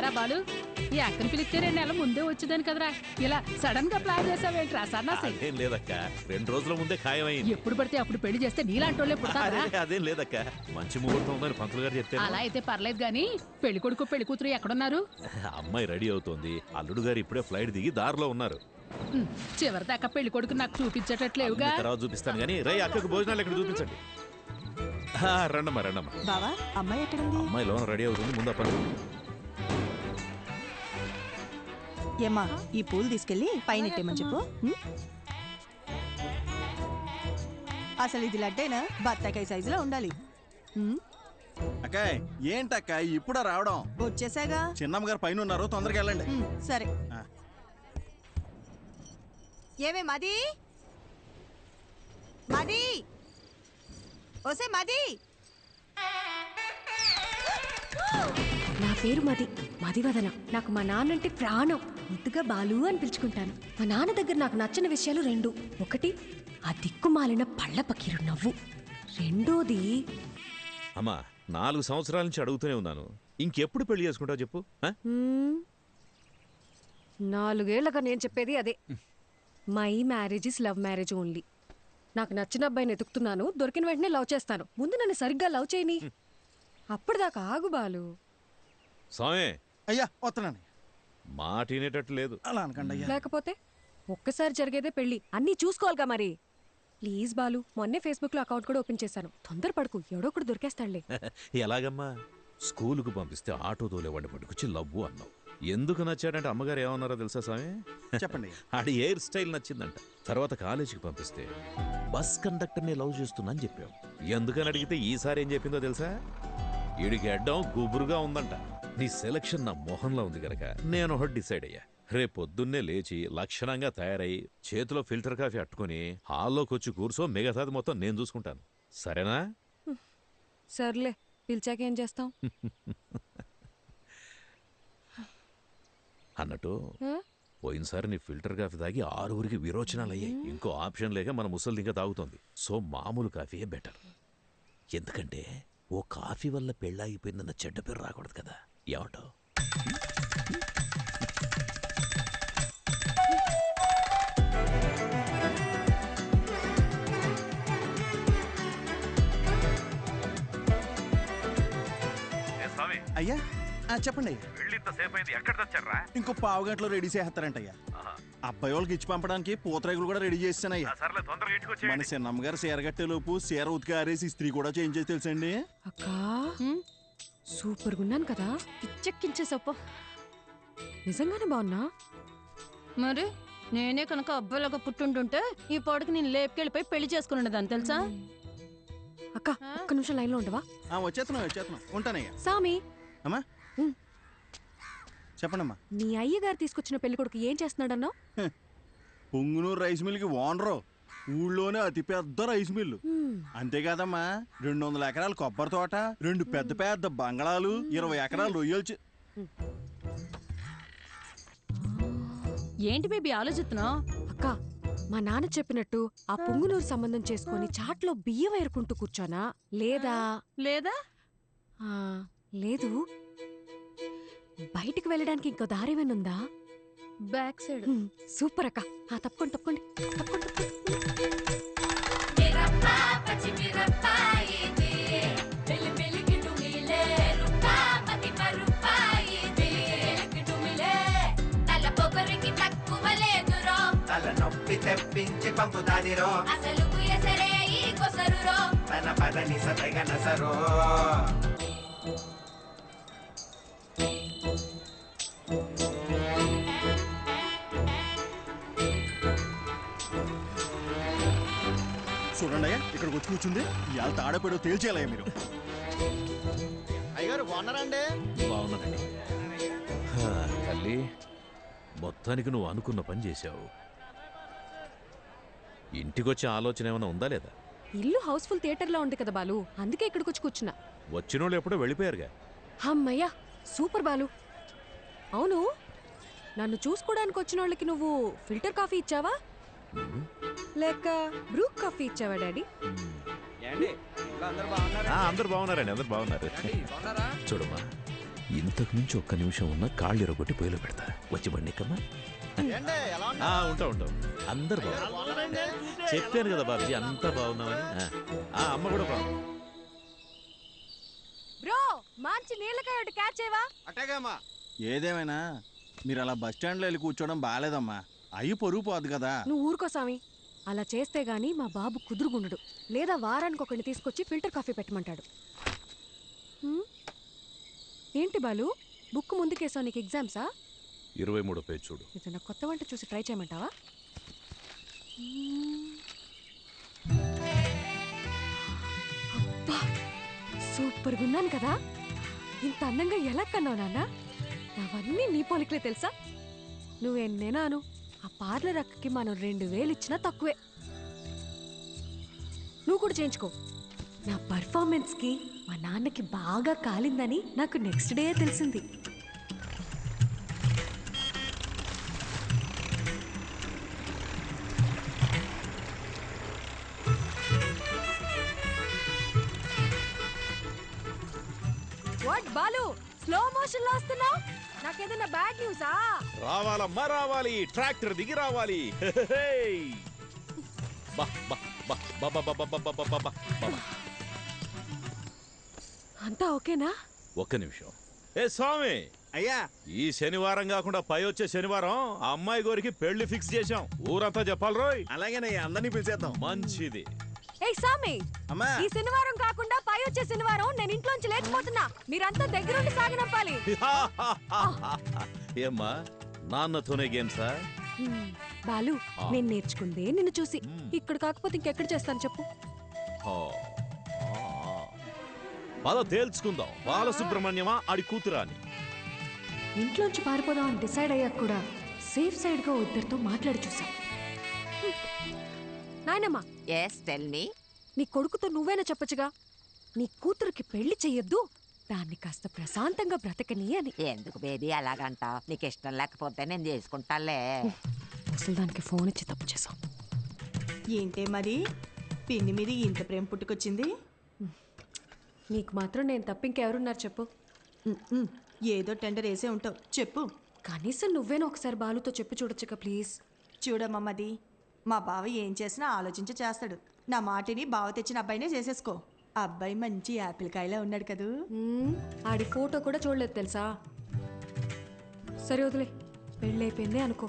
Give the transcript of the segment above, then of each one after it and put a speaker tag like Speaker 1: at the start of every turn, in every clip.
Speaker 1: ఎరా బాలు, ఈ అక్కని పిలిస్తే 2 నెలల ముందే వచ్చేదాని కదరా, ఇలా సడన్ గా ప్లాన్ చేసావేంట్రా సన్నాసి?
Speaker 2: అదేం లేదక్క, 2 రోజుల ముందే ఖాయమైంది.
Speaker 1: ఎప్పుడు పడితే అప్పుడు పెళ్లి చేస్తే నీలాంటోళ్ళే పుడతారా?
Speaker 2: అదేం లేదక్క, మంచి ముహూర్తం ఉందని పంతులు గారు చెప్తే.
Speaker 1: అలా అయితే పర్లేదు గాని పెళ్లి కొడుకు పెళ్లి కూతురు ఎక్కడున్నారు?
Speaker 2: అమ్మాయి రెడీ అవుతోంది, అల్లుడు గారు ఇప్పుడే ఫ్లైట్ దిగి దారిలో ఉన్నారు.
Speaker 1: చివరి దాకా పెళ్లి కొడుకు నాకు చూపించేటట్లేవుగా.
Speaker 2: తర్వాత చూపిస్తాను గానీ రై అక్కకు భోజనాలు ఇక్కడ చూపించండి. రండమ్మా రండమ్మా.
Speaker 3: బావా అమ్మాయి ఎక్కడుంది?
Speaker 2: అమ్మాయి లోన రెడీ అవుతుంది, ముందు పని.
Speaker 3: ఏమ్మా ఈ పూలు తీసుకెళ్లి పైన ఇట్టేమని చెప్పు. అసలు ఇది లడ్డేనా? బత్తాకాయ సైజులో ఉండాలి.
Speaker 4: అక్కాయ్ ఏంటక్క ఇప్పుడా రావడం?
Speaker 3: వచ్చేసాగా.
Speaker 4: చిన్నమ్మ గారు పైన ఉన్నారు, తొందరగా వెళ్ళండి.
Speaker 3: సరే. ఏమే మది మది ఓసే మది.
Speaker 5: నా పేరు మదివదన. నాకు మా నాన్నంటే ప్రాణం. ముద్దుగా బాలు అని పిలుచుకుంటాను. మా నాన్న దగ్గర నాకు నచ్చిన విషయాలు 2. ఒకటి ఆ దిక్కుమాలిన పళ్ళ పకీరు నవ్వు. రెండోది
Speaker 2: అమ్మా 4 సంవత్సరాల నుంచి అడుగుతూనే ఉన్నాను, ఇంకెప్పుడు పెళ్లి చేసుకుంటావు చెప్పు.
Speaker 5: 4 ఏళ్లుగా నేను చెప్పేది అదే. My marriage is love marriage only. నాకు నచ్చిన అబ్బాయిని ఎతుకుతున్నాను, దొరికిన వెంటనే లవ్ చేస్తాను. ముందు నన్ను సరిగ్గా లవ్ చేయని, అప్పటిదాకా ఆగు బాలు.
Speaker 2: స్వామి
Speaker 4: అయ్యా వస్తున్నాను.
Speaker 2: మాట వినేటట్టు లేదు.
Speaker 4: అలా అనకండి అయ్యా.
Speaker 5: లేకపోతే ఒక్కసారి జరిగేదే పెళ్లి, అన్నీ చూసుకోవాలిగా మరి. ప్లీజ్ బాలు, మొన్నే ఫేస్బుక్ లో అకౌంట్ కూడా ఓపెన్ చేశాను. తొందరపడకు, ఎవడో ఒకటి దొరికేస్తాడులే.
Speaker 2: ఎలాగమ్మా? స్కూలుకు పంపిస్తే ఆటో తోలేవాడిని పట్టుకొచ్చి లవ్వు అన్నావు. ఎందుకు నచ్చాడంటే అమ్మగారు ఏమన్నారో తెలుసా స్వామి?
Speaker 4: చెప్పండి.
Speaker 2: ఆడి హెయిర్ స్టైల్ నచ్చిందంట. తర్వాత కాలేజీకి పంపిస్తే బస్ కండక్టర్ని లవ్ చేస్తున్నా అని చెప్పావు. ఎందుకని అడిగితే ఈసారి ఏం చెప్పిందో తెలుసా? ఈడికి అడ్డం గుబురుగా ఉందంట. నీ సెలక్షన్ నా మొహంలో ఉంది గనక నేను ఒకటి డిసైడ్ అయ్యా. రేపొద్దున్నే లేచి లక్షణంగా తయారై చేతిలో ఫిల్టర్ కాఫీ అట్టుకుని హాల్లోకి వచ్చి కూర్చో, మిగతాది మొత్తం నేను చూసుకుంటాను. సరేనా?
Speaker 5: సర్లే, పిలిచాక ఏం చేస్తాం?
Speaker 2: అన్నట్టు పోయినసారి నీ ఫిల్టర్ కాఫీ తాగి 6 విరోచనాలు అయ్యాయి. ఇంకో ఆప్షన్ లేక మన ముసలి ఇంకా తాగుతోంది. సో మామూలు కాఫీయే బెటర్. ఎందుకంటే ఓ కాఫీ వల్ల పెళ్ళాగిపోయిందన్న చెడ్డ పేరు రాకూడదు కదా. ఏమంటావు?
Speaker 4: అయ్యా చెప్పండి.
Speaker 2: అయ్యా
Speaker 4: ఇంకో 1/2 గంటలో రెడీ చేస్తారంట అయ్యా. అబ్బాయి వాళ్ళకి ఇచ్చి పంపడానికి పూతరేగులు కూడా రెడీ చేస్తానయ్యా. మన చిన్నమ్మ గారు చీర కట్టేలోపు చీర ఉతికి ఆరేసి ఇస్త్రీ కూడా చేంజ్ చేసి తెలుసండి.
Speaker 5: అక్కా సూపర్ గున్నాను కదా, పిచ్చెక్కించేసప్ప. నిజంగానే బాగున్నా?
Speaker 1: మరి నేనే కనుక అబ్బాయిలాగా పుట్టుంటుంటే ఈ పాడుకి నేను లేపుకెళ్ళిపోయి పెళ్లి చేసుకుని ఉండదాన్ని తెలుసా?
Speaker 5: అక్క ఒక్క నిమిషం లైన్లో ఉండవా?
Speaker 4: వచ్చేస్తున్నాం ఉంటానయ్యా.
Speaker 5: సామి
Speaker 4: అమ్మా చెప్పండమ్మా.
Speaker 5: నీ అయ్యగారు తీసుకొచ్చిన పెళ్లి కొడుకు ఏం చేస్తున్నాడన్నావు?
Speaker 4: పొంగునూరు రైస్ మిల్కి ఓనరు, ఊళ్ళోనే అతి పెద్ద రైస్ మిల్లు. అంతేకాదమ్మా 200 ఎకరాల కొబ్బరి తోట, 2 పెద్ద పెద్ద బంగళాలు, 20 ఎకరాల రొయ్యలు.
Speaker 1: ఏంటి బేబీ ఆలోచిస్తున్నావు?
Speaker 5: అక్క మా నాన్న చెప్పినట్టు ఆ పొంగునూరు సంబంధం చేసుకొని చాట్లో బియ్యం ఏరుకుంటూ కూర్చోనా, లేదా లేదు బయటికి వెళ్ళడానికి ఇంకో దారేమనుందా?
Speaker 1: Back side.
Speaker 5: సూపర్ అక్క. తప్పకుండా.
Speaker 6: తెప్పించి పంపుతాదిరో అసలు కుయసరే ఈ కొసరురో తన పదని సతగనసరో.
Speaker 4: చూడండి అయ్యా, ఇక్కడికి వచ్చి కూర్చుంది. ఇవాళ తాడపేడో తేల్చేయాలయ్యా మీరు.
Speaker 7: అయ్యగారు బాగున్నారండి?
Speaker 2: బాగున్నానండి. తల్లి, మొత్తానికి నువ్వు అనుకున్న పని చేశావు. ఇంటికొచ్చే ఆలోచన ఏమైనా ఉందా లేదా?
Speaker 5: ఇల్లు హౌస్ఫుల్ థియేటర్లో ఉంది కదా బాలు, అందుకే ఇక్కడికి వచ్చి కూర్చున్నా.
Speaker 2: వచ్చినోళ్ళు ఎప్పుడో వెళ్ళిపోయారుగా.
Speaker 5: అమ్మయ్యా సూపర్ బాలు. అవును, నన్ను చూసుకోవడానికి వచ్చిన వాళ్ళకి నువ్వు ఫిల్టర్ కాఫీ ఇచ్చావా లేక బ్రూ కాఫీ ఇచ్చావా డాడీ?
Speaker 2: అందరు బాగున్నారండి, అందరు బాగున్నారు. చూడమ్మా, ఇంతకు మించి ఒక్క నిమిషం ఉన్న కాళ్ళు ఎరగొట్టి పొయ్యిలో పెడతా. వచ్చి బండి ఎక్కమ్మా. ఉంటా అందరు బాగున్నారు. చెప్పాను కదా బాబీ, అంతా బాగున్నామని. అమ్మ కూడా బాగుంది.
Speaker 5: బ్రో మంచి నీళ్ళకాయ ఒకటి క్యాచ్ చేయవా?
Speaker 4: అట్టేగామా. ఏదేమైనా మీరు అలా బస్ స్టాండ్లో వెళ్ళి కూర్చోవడం బాగాలేదమ్మా. అయ్యి పొరుగు పోదు కదా.
Speaker 5: నువ్వు ఊరుకో స్వామి. అలా చేస్తే గాని మా బాబు కుదురుగుండడు. లేదా వారానికి ఒకరిని తీసుకొచ్చి ఫిల్టర్ కాఫీ పెట్టమంటాడు. ఏంటి బాలు, బుక్ ముందుకేసావు? నీకు ఎగ్జామ్సా?
Speaker 2: 23వ పేజ్ చూడు.
Speaker 5: ఇది కొత్త వంట చూసి ట్రై చేయమంటావా? అబ్బా సూపర్గా ఉన్నాను కదా. ఇంత అందంగా ఎలా కన్నావు నాన్న? అవన్నీ నీ పోలికలే తెలుసా? నువ్వెన్నేనాను ఆ పార్లర్ అక్కకి మనం 2000 ఇచ్చినా తక్కువే. నువ్వు కూడా చేయించుకో. నా పర్ఫార్మెన్స్కి మా నాన్నకి బాగా కాలిందని నాకు నెక్స్ట్ డే తెలిసింది. వాట్ బాలు, స్లో మోషన్ లో వస్తున్నావు? నాకేదైనా బ్యాడ్ న్యూసా?
Speaker 2: రావాలమ్మా రావాలి, ట్రాక్టర్ దిగి రావాలి.
Speaker 5: అంతా ఓకేనా?
Speaker 2: ఒక్క నిమిషం. ఏ స్వామి,
Speaker 4: అయ్యా
Speaker 2: ఈ శనివారం కాకుండా పై వచ్చే శనివారం ఆ అమ్మాయి గోరికి పెళ్లి ఫిక్స్ చేశాం. ఊరంతా చెప్పాలి రోయ్.
Speaker 4: అలాగేనయ్యా, అందరినీ పిలిచేద్దాం.
Speaker 2: మంచిది.
Speaker 5: ఏయ్ సామి,
Speaker 4: అమ్మా
Speaker 5: ఈ శనివారం కాకుండా పై వచ్చే శనివారం నేను ఇంట్లోంచి లేకపోతున్నా. మీరంతా దగ్గరుండి సాగనంపాలి.
Speaker 2: ఏమ్మా నాన్నతోనే గేమ్సా?
Speaker 5: బాలు, నేను నేర్చుకుందే నిన్ను చూసి. ఇక్కడ కాకపోతే ఇంకెక్కడ చేస్తాను చెప్పు?
Speaker 2: పద తేల్చుకుందాం. బాలసుబ్రహ్మణ్యమా ఆడి కూతురా అని.
Speaker 5: ఇంట్లోంచి పారిపోదాం అని డిసైడ్ అయ్యాక కూడా సేఫ్ సైడ్ గా ఇద్దరితో మాట్లాడి చూసా. నాయనమ్మా,
Speaker 7: yes tell me.
Speaker 5: నీ కొడుకుతో నువ్వేనా చెప్పొచ్చుగా, నీ కూతురికి పెళ్లి చెయ్యొద్దు, దాన్ని కాస్త ప్రశాంతంగా బ్రతకని అని.
Speaker 7: ఎందుకు బేబీ అలాగంటావు? నీకు ఇష్టం లేకపోతే నేను చేసుకుంటాలే.
Speaker 5: అసలు దానికి ఫోన్ ఇచ్చి తప్పు చేసాం.
Speaker 3: ఏంటే మరి పిన్ని మీద ఇంత ప్రేమ పుట్టుకొచ్చింది?
Speaker 5: నీకు మాత్రం నేను తప్ప ఇంకెవరున్నారు చెప్పు?
Speaker 3: ఏదో టెండర్ వేసే ఉంటావు, చెప్పు.
Speaker 5: కనీసం నువ్వేనా ఒకసారి బాలుతో చెప్పి చూడొచ్చుగా ప్లీజ్.
Speaker 3: చూడమ్మమ్మది, మా బావ ఏం చేసినా ఆలోచించి చేస్తాడు. నా మాటిని బావ తెచ్చిన అబ్బాయినే చేసేసుకో. అబ్బాయి మంచి యాపిల్ కాయలా ఉన్నాడు కదూ.
Speaker 5: ఆడి ఫోటో కూడా చూడలేదు తెలుసా. సరే వదిలే, పెళ్ళైపోయిందే అనుకో.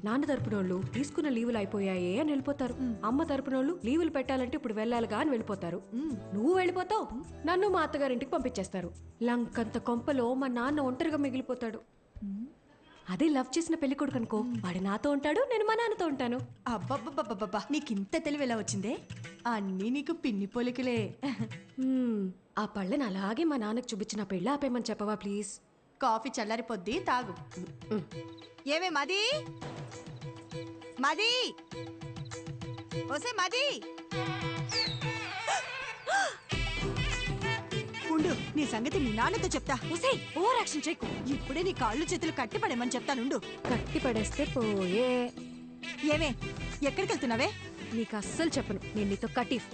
Speaker 5: నాన్న తరపునోళ్ళు తీసుకున్న లీవులు అయిపోయాయే అని వెళ్ళిపోతారు. అమ్మ తరపునోళ్ళు లీవులు పెట్టాలంటే ఇప్పుడు వెళ్ళాలిగా అని వెళ్ళిపోతారు. నువ్వు వెళ్ళిపోతావు, నన్ను మా అత్తగారింటికి పంపించేస్తారు. లంకంత కొంపలో మా నాన్న ఒంటరిగా మిగిలిపోతాడు. అదే లవ్ చేసిన పెళ్లి కొడుకు అనుకో, వాడు నాతో ఉంటాడు, నేను మా నాన్నతో ఉంటాను.
Speaker 3: అబ్బబ్బబ్బబ్బబ్బా, నీకింత తెలివి ఎలా వచ్చిందే? అన్నీ నీకు పిన్ని పోలికలే.
Speaker 5: ఆ పళ్ళని అలాగే మా నాన్నకు చూపించిన పెళ్ళి ఆపేయమని చెప్పవా ప్లీజ్?
Speaker 3: కాఫీ చల్లారిపోద్ది, తాగు. ఏమే మది, మది, ఓసే మది, ఉండు, నీ సంగతి మీ నాన్నతో చెప్తా.
Speaker 5: ఒసేయ్, ఓవర్ యాక్షన్ చేయకు.
Speaker 3: ఇప్పుడే నీ కాళ్ళు చేతులు కట్టి పడేమని చెప్తానుండు.
Speaker 5: కట్టి పడేస్తే పోయే.
Speaker 3: ఏమే, ఎక్కడికి వెళ్తున్నావే?
Speaker 5: నీకు అస్సలు చెప్పను, నేను నీతో కటీఫ్.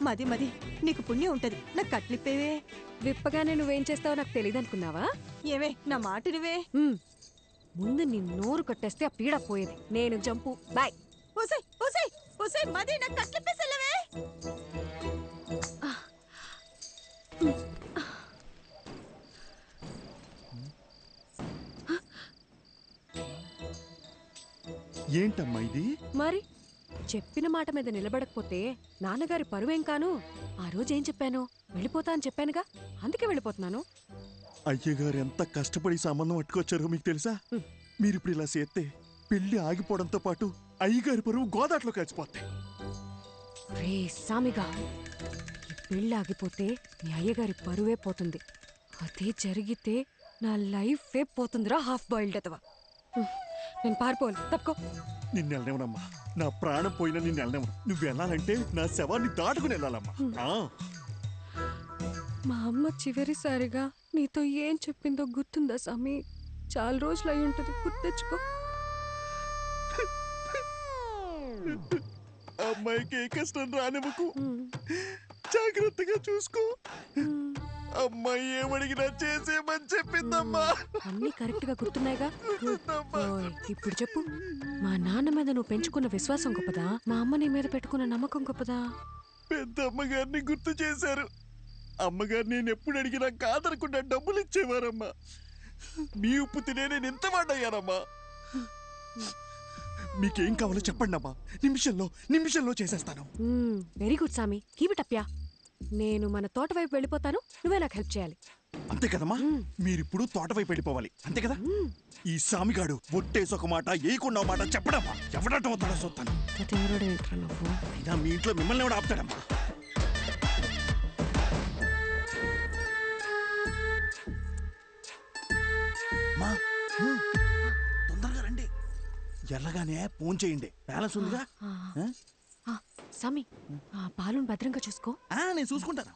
Speaker 3: మది మది, నీకు పుణ్యం ఉంటది, నాకు కట్లిప్పేవే.
Speaker 5: విప్పగానే నువ్వేం చేస్తావో నాకు తెలియదు అనుకున్నావా?
Speaker 3: ఏమే, నా మాట నువ్వే.
Speaker 5: ముందు నీ నోరు కట్టేస్తే ఆ పీడ పోయేది. నేను జంపు, బాయ్.
Speaker 3: ఓసే ఓసే ఓసే మది, నాకు కట్లిప్పేసలేవే.
Speaker 4: ఏంటమ్మా ఇది?
Speaker 5: మరి చెప్పిన మాట మీద నిలబడకపోతే నాన్నగారి పరువేం కాను. ఆ రోజు ఏం చెప్పాను? వెళ్ళిపోతా అని చెప్పానుగా, అందుకే వెళ్ళిపోతున్నాను.
Speaker 4: అయ్యగారు ఎంత కష్టపడి సంబంధం పట్టుకొచ్చారో మీకు తెలుసా? మీరు ఇప్పుడు ఇలా చేస్తే పెళ్లి ఆగిపోవడంతో పాటు అయ్యగారి పరువు గోదాట్లో కలిసిపోతాయి.
Speaker 5: రే సామిగా, ఈ పెళ్ళి ఆగిపోతే మీ అయ్యగారి పరువే పోతుంది. అదే జరిగితే నా లైఫే పోతుందిరా, హాఫ్ బాయిల్డ్ అతవా. నేను పారిపోవాలి, తప్పుకో.
Speaker 4: నిన్ను వెళ్ళనివ్వనమ్మా, నా ప్రాణం పోయినా నిన్ను వెళ్ళనివ్వను. నువ్వు వెళ్ళాలంటే నా శవాన్ని దాటుకుని వెళ్ళాలమ్మా.
Speaker 5: మా అమ్మ చివరిసారిగా నీతో ఏం చెప్పిందో గుర్తుందా సామి? చాలా రోజులు అయి ఉంటుంది, గుర్తు తెచ్చుకో.
Speaker 4: అమ్మాయికి ఏ కష్టం రానివ్వకు, జాగ్రత్తగా చూసుకో. అమ్మాయి ఏమడిగినా చేసేమని చెప్పిందమ్మా.
Speaker 5: అన్నీ కరెక్ట్ గా గుర్తున్నాయిగా. ఓయ్, ఇప్పుడు చెప్పు, మా నాన్న మీద నువ్వు పెంచుకున్న విశ్వాసం గొప్పదా, మా అమ్మ నీ మీద పెట్టుకున్న నమ్మకం గొప్పదా?
Speaker 4: పెద్ద అమ్మగారిని గుర్తు చేశారు. అమ్మగారు నేను ఎప్పుడు అడిగినా కాదనకుండా డబ్బులు ఇచ్చేవారమ్మా. మీ ఉప్పు తినే నేను ఎంత వాడయ్యానమ్మా. మీకేం కావాలో చెప్పండి అమ్మా, నిమిషంలో చేసేస్తాను.
Speaker 5: వెరీ గుడ్ సామి, కీప్ ఇట్ అప్ యా. నేను మన తోట వైపు వెళ్ళిపోతాను, నువ్వే నాకు హెల్ప్ చేయాలి.
Speaker 4: అంతే కదమ్మా, మీరిప్పుడు తోట వైపు వెళ్ళిపోవాలి, అంతే కదా? ఈ సామిగాడు ఒట్టేసి ఒక మాట ఏయకుండా మాట చెప్పడమ్మా, ఎవడటం అవుతాడో చూస్తాను. అయినా మీ ఇంట్లో మిమ్మల్ని ఎవడు ఆపుతాడమ్మా? తొందరగా రండి, ఎల్లగానే ఫోన్ చేయండి, బ్యాలెన్స్ ఉందిగా.
Speaker 5: సామి, పాలుని భద్రంగా చూసుకో.
Speaker 4: నేను చూసుకుంటాను.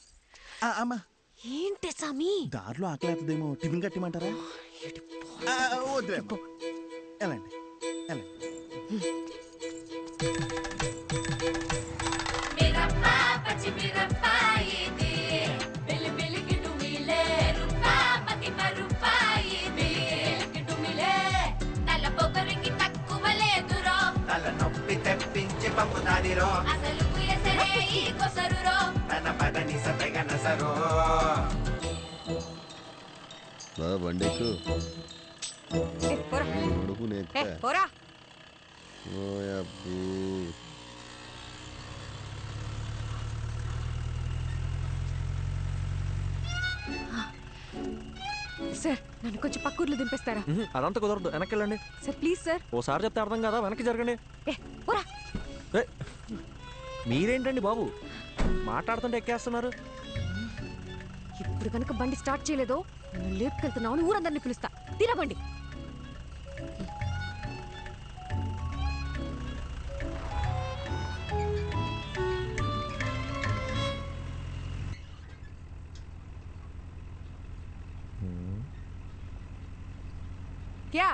Speaker 4: అమ్మా
Speaker 5: ఏంటి సామి,
Speaker 4: దారిలో ఆకలేతదేమో, టిఫిన్ కట్టిమంటారా? వద్దులేమ్మా, వెళ్ళండి వెళ్ళండి.
Speaker 6: తలనొప్పి తెప్పించి పంపుతాదిరో తన పదని సతగన సరో.
Speaker 8: బండెక్కు
Speaker 5: సార్, నన్ను కొంచెం పక్కూర్లో దింపేస్తారా?
Speaker 9: అదంతా కుదరదు, వెనక్కి వెళ్ళండి
Speaker 5: సార్. Please sir.
Speaker 9: ఓసారి చెప్తే అర్థం కదా, వెనక్కి జరగండి. మీరేంటండి బాబు, మాట్లాడుతుంటే ఎక్కేస్తున్నారు.
Speaker 5: ఇప్పుడు కనుక బండి స్టార్ట్ చేయలేదో నన్ను లేపుకెళ్తున్నావు, ఊరందరినీ పిలుస్తా. తినబండి. క్యా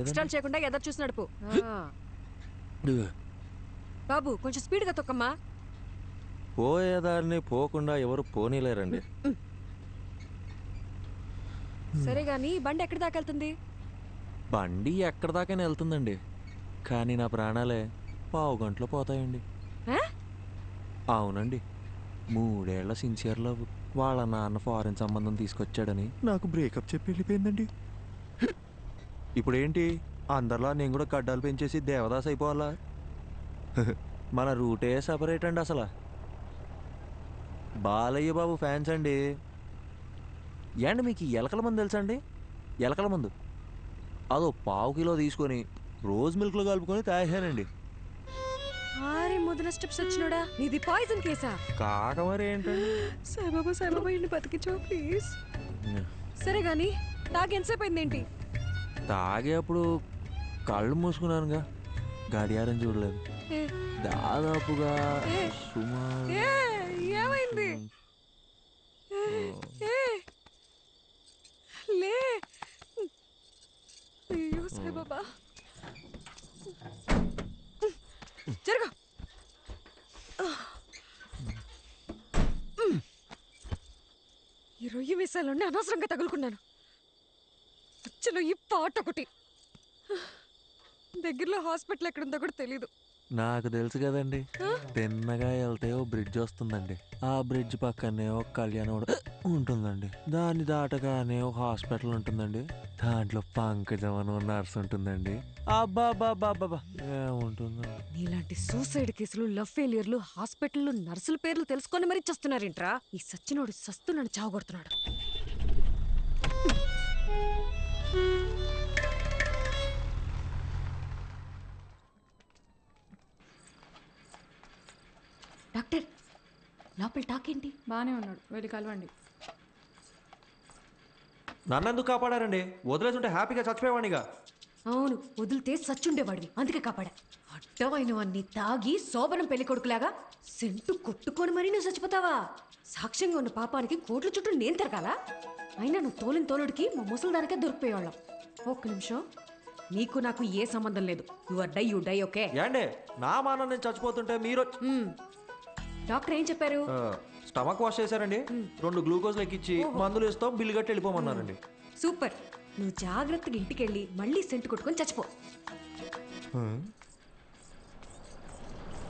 Speaker 5: ఎక్స్ట్రాల్ చేయకుండా ఎదురు చూసి నడుపు. బాబు కొంచెం స్పీడ్గా తొక్కమ్మా.
Speaker 9: పోయేదారిని పోకుండా ఎవరు పోనీలేరండి.
Speaker 5: సరే గాని బండి ఎక్కడి దాకా వెళ్తుంది?
Speaker 9: బండి ఎక్కడి దాకైనా వెళ్తుందండి, కానీ నా ప్రాణాలే పావు గంటలో పోతాయండి. అవునండి, 3 ఏళ్ల సిన్సియర్ లవ్ వాళ్ళ నాన్న ఫారెన్ సంబంధం తీసుకొచ్చాడని నాకు బ్రేకప్ చెప్పి వెళ్ళిపోయిందండి. ఇప్పుడు ఏంటి, అందరిలా నేను కూడా గడ్డాలు పెంచేసి దేవదాస్ అయిపోవాలా? మన రూటే సపరేట్ అండి. అసలు బాలయ్య బాబు ఫ్యాన్స్ అండి. ఏండి మీకు ఎలకల మందు తెలుసా అండి? ఎలకల మందు అదో 1/2 కిలో తీసుకొని రోజ్ మిల్క్లో కలుపుకొని తాగానండి.
Speaker 5: మొదల స్టెప్స్ వచ్చినాడా, నీది పాయిజన్ కేసా?
Speaker 9: కాక మరి ఏంటండి.
Speaker 5: సాయిబాబా ఇంటి బతికించో ప్లీజ్. సరే గాని తాగి ఎంతసేపు అయిందేంటి?
Speaker 9: తాగేప్పుడు కళ్ళు మూసుకున్నానుగా, గడియారం చూడలేదు. దాదాపుగా సుమారు.
Speaker 5: ఏమైంది? లే, అయ్యో సాయిబాబా, జరగా. ఈ రొయ్యి మీసాలన్నీ అనవసరంగా తగులుకున్నాను. అచ్చలో ఈ పాట ఒకటి. దగ్గరలో హాస్పిటల్ ఎక్కడుందో కూడా తెలీదు.
Speaker 9: నాకు తెలుసు కదండి, తిన్నగా వెళ్తే ఓ బ్రిడ్జ్ వస్తుందండి, ఆ బ్రిడ్జ్ పక్కనే ఒక కళ్యాణం ఉంటుందండి, దాన్ని దాటగానే ఒక హాస్పిటల్ ఉంటుందండి, దాంట్లో పంకజం అని నర్స్ ఉంటుందండి. అబ్బాబ్బాబ్బాబ్బా ఏముంటుందండి.
Speaker 5: నీలాంటి సూసైడ్ కేసులు, లవ్ ఫెయిలియర్లు, హాస్పిటల్లో నర్సుల పేర్లు తెలుసుకొని మరీ చస్తున్నారేంట్రా? ఈ సచ్చినోడు సస్తున్నాడు, చావగొడుతున్నాడు. డాక్టర్, లోపల టాక్ ఏంటి?
Speaker 1: బానే ఉన్నాడు, వెళ్ళి కలవండి.
Speaker 9: నన్నెందుకు కాపాడారండి? వదిలేసుంటే హ్యాపీగా చచ్చిపోయేవాడిగా.
Speaker 5: అవును, వదిలితే సచ్చుండేవాడివి, అందుకే కాపాడా. అడ్డమైనవన్నీ తాగి శోభనం పెళ్లి కొడుకులాగా సెంటు కొట్టుకొని మరీ నువ్వు చచ్చిపోతావా? సాక్ష్యంగా ఉన్న పాపానికి కోట్ల చుట్టూ నేను తిరగాల? అయినా నువ్వు తోలిన తోలుడికి మా ముసలిదానికే దొరికిపోయేవాళ్ళం. ఒక్క నిమిషం, నీకు నాకు ఏ సంబంధం లేదు. You die okay?
Speaker 9: ఏండే, నా మానం నేను చచ్చిపోతుంటే మీరు
Speaker 5: డాక్టర్ ఏం చెప్పారు?
Speaker 10: స్టమక్ వాష్ చేశారండి 2 గ్లూకోజ్ ఎక్కిచ్చి మందులు ఇస్తాం బిల్లు కట్టి వెళ్ళిపోమన్నారండి.
Speaker 5: సూపర్. నువ్వు జాగ్రత్తగా ఇంటికెళ్ళి మళ్ళీ సెంటు కొట్టుకొని చచ్చిపో.